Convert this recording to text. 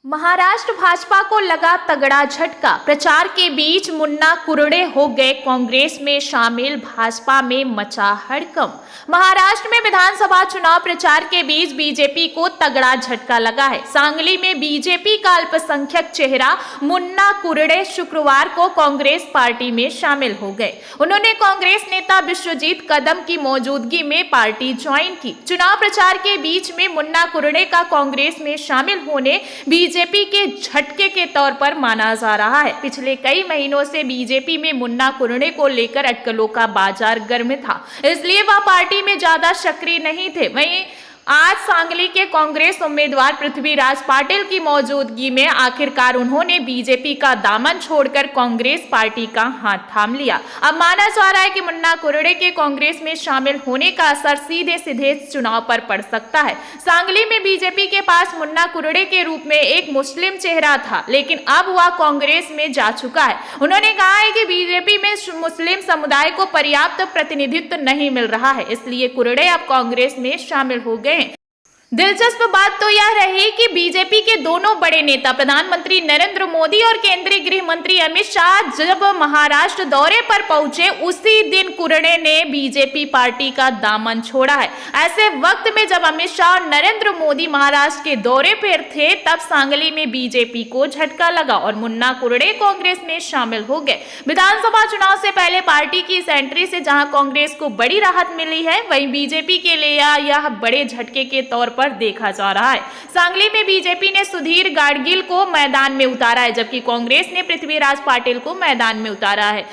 महाराष्ट्र भाजपा को लगा तगड़ा झटका। प्रचार के बीच मुन्ना कुरड़े हो गए कांग्रेस में शामिल, भाजपा में मचा हड़कंप। महाराष्ट्र में विधानसभा चुनाव प्रचार के बीच बीजेपी को तगड़ा झटका लगा है। सांगली में बीजेपी का अल्पसंख्यक चेहरा मुन्ना कुरड़े शुक्रवार को कांग्रेस पार्टी में शामिल हो गए। उन्होंने कांग्रेस नेता विश्वजीत कदम की मौजूदगी में पार्टी ज्वाइन की। चुनाव प्रचार के बीच में मुन्ना कुरड़े का कांग्रेस में शामिल होने बीजेपी के झटके के तौर पर माना जा रहा है। पिछले कई महीनों से बीजेपी में मुन्ना कुरड़े को लेकर अटकलों का बाजार गर्म था, इसलिए वह पार्टी में ज्यादा सक्रिय नहीं थे। वहीं आज सांगली के कांग्रेस उम्मीदवार पृथ्वीराज पाटिल की मौजूदगी में आखिरकार उन्होंने बीजेपी का दामन छोड़कर कांग्रेस पार्टी का हाथ थाम लिया। अब माना जा रहा है कि मुन्ना कुरड़े के कांग्रेस में शामिल होने का असर सीधे सीधे चुनाव पर पड़ सकता है। सांगली में बीजेपी के पास मुन्ना कुरड़े के रूप में एक मुस्लिम चेहरा था, लेकिन अब वह कांग्रेस में जा चुका है। उन्होंने कहा है कि बीजेपी में मुस्लिम समुदाय को पर्याप्त प्रतिनिधित्व नहीं मिल रहा है, इसलिए कुरड़े अब कांग्रेस में शामिल हो गए। दिलचस्प बात तो यह रही कि बीजेपी के दोनों बड़े नेता प्रधानमंत्री नरेंद्र मोदी और केंद्रीय गृह मंत्री अमित शाह जब महाराष्ट्र दौरे पर पहुंचे, उसी दिन कुरड़े ने बीजेपी पार्टी का दामन छोड़ा है। ऐसे वक्त में जब अमित शाह और नरेंद्र मोदी महाराष्ट्र के दौरे पर थे, तब सांगली में बीजेपी को झटका लगा और मुन्ना कुरड़े कांग्रेस में शामिल हो गए। विधानसभा चुनाव से पहले पार्टी की इस एंट्री से जहां कांग्रेस को बड़ी राहत मिली है, वहीं बीजेपी के लिए यह बड़े झटके के तौर पर देखा जा रहा है। सांगली में बीजेपी ने सुधीर गाडगिल को मैदान में उतारा है, जबकि कांग्रेस ने पृथ्वीराज पाटिल को मैदान में उतारा है।